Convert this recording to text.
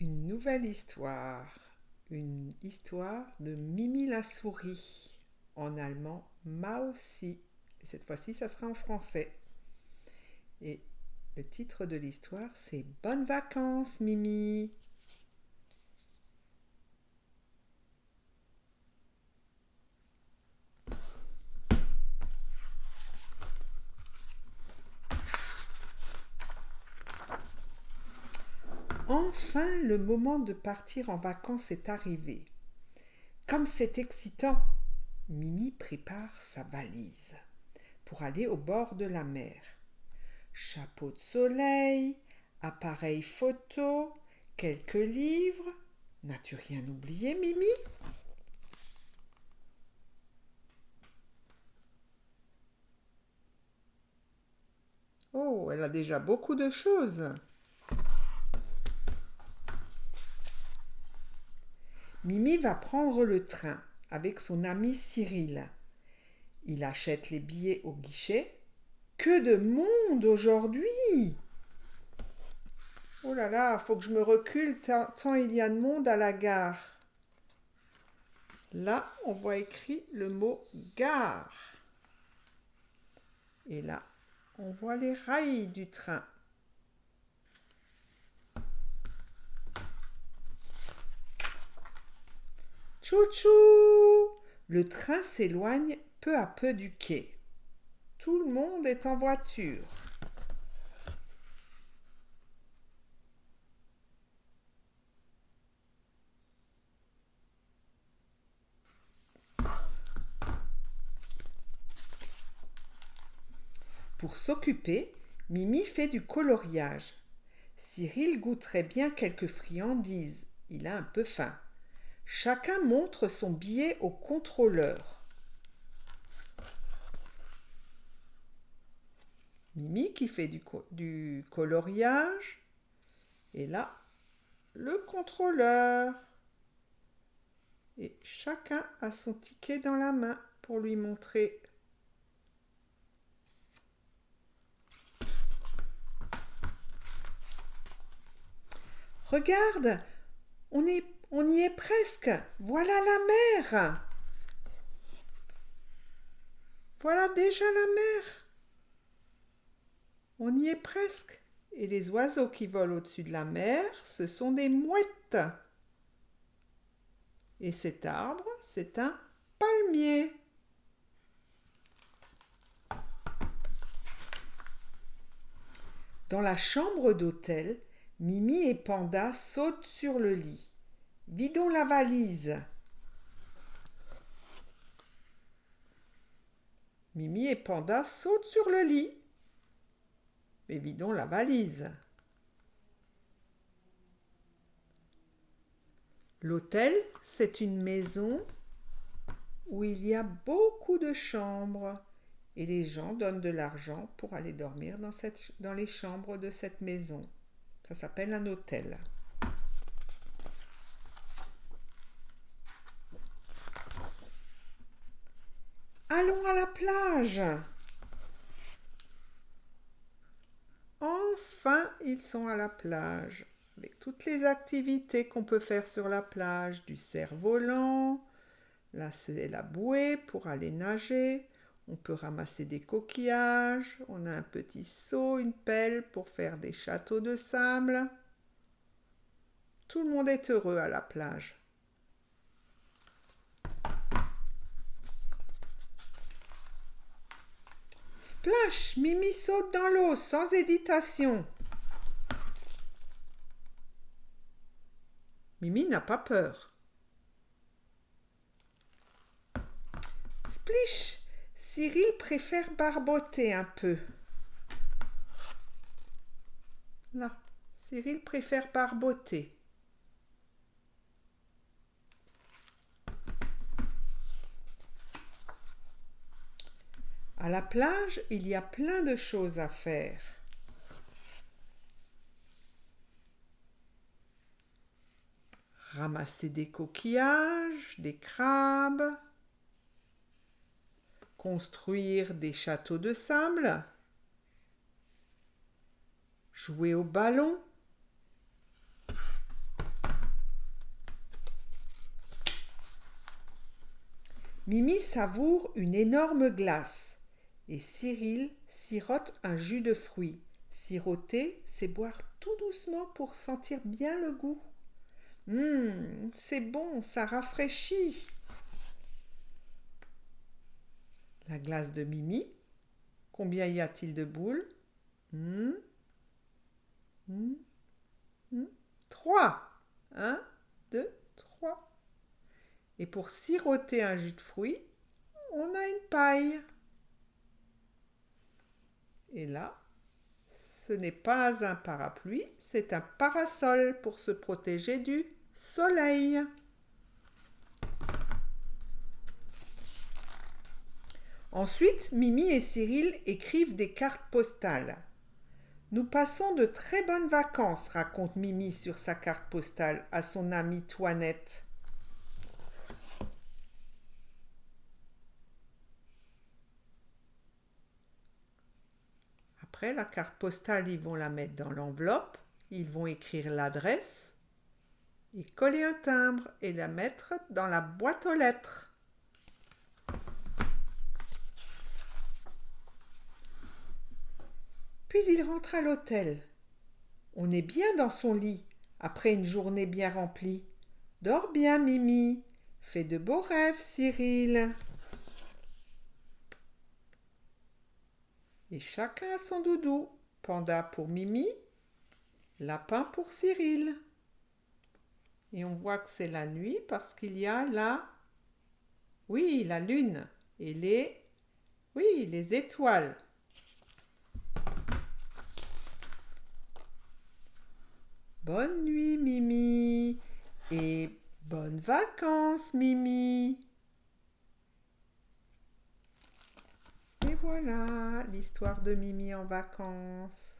Une nouvelle histoire. Une histoire de Mimi la souris. En allemand, Mausi. Cette fois-ci, ça sera en français. Et le titre de l'histoire, c'est Bonnes vacances, Mimi. Enfin, le moment de partir en vacances est arrivé. Comme c'est excitant, Mimi prépare sa valise pour aller au bord de la mer. Chapeau de soleil, appareil photo, quelques livres. N'as-tu rien oublié, Mimi? Oh, elle a déjà beaucoup de choses. Mimi va prendre le train avec son ami Cyril. Il achète les billets au guichet. Que de monde aujourd'hui! Oh là là, faut que je me recule tant il y a de monde à la gare. Là, on voit écrit le mot gare. Et là, on voit les rails du train. Tchou-tchou! Le train s'éloigne peu à peu du quai. Tout le monde est en voiture. Pour s'occuper, Mimi fait du coloriage. Cyril goûterait bien quelques friandises. Il a un peu faim. Chacun montre son billet au contrôleur. Mimi qui fait du coloriage. Et là, le contrôleur. Et chacun a son ticket dans la main pour lui montrer. Regarde, on y est presque. Voilà la mer. Voilà déjà la mer. On y est presque. Et les oiseaux qui volent au-dessus de la mer, ce sont des mouettes. Et cet arbre, c'est un palmier. Dans la chambre d'hôtel, Mimi et Panda sautent sur le lit. Vidons la valise. Mimi et Panda sautent sur le lit. Mais vidons la valise. L'hôtel, c'est une maison où il y a beaucoup de chambres et les gens donnent de l'argent pour aller dormir dans les chambres de cette maison. Ça s'appelle un hôtel. Allons à la plage. Enfin, ils sont à la plage, avec toutes les activités qu'on peut faire sur la plage, du cerf-volant, là c'est la bouée pour aller nager, on peut ramasser des coquillages, on a un petit seau, une pelle pour faire des châteaux de sable. Tout le monde est heureux à la plage. Splash, Mimi saute dans l'eau sans hésitation. Mimi n'a pas peur. Splish, Cyril préfère barboter un peu. Là, Cyril préfère barboter. À la plage, il y a plein de choses à faire. Ramasser des coquillages, des crabes, construire des châteaux de sable, jouer au ballon, Mimi savoure une énorme glace et Cyril sirote un jus de fruits. Siroter, c'est boire tout doucement pour sentir bien le goût. C'est bon, ça rafraîchit. La glace de Mimi. Combien y a-t-il de boules? 3. 1, 2, 3. Et pour siroter un jus de fruits, on a une paille. Et là, ce n'est pas un parapluie, c'est un parasol pour se protéger du soleil. Ensuite, Mimi et Cyril écrivent des cartes postales. Nous passons de très bonnes vacances, raconte Mimi sur sa carte postale à son amie Toinette. Après, la carte postale, ils vont la mettre dans l'enveloppe, ils vont écrire l'adresse, et coller un timbre et la mettre dans la boîte aux lettres. Puis il rentre à l'hôtel. On est bien dans son lit, après une journée bien remplie. Dors bien, Mimi. Fais de beaux rêves, Cyril. Et chacun a son doudou. Panda pour Mimi, lapin pour Cyril. Et on voit que c'est la nuit parce qu'il y a la lune et les étoiles. Bonne nuit, Mimi. Et bonnes vacances, Mimi. Et voilà l'histoire de Mimi en vacances.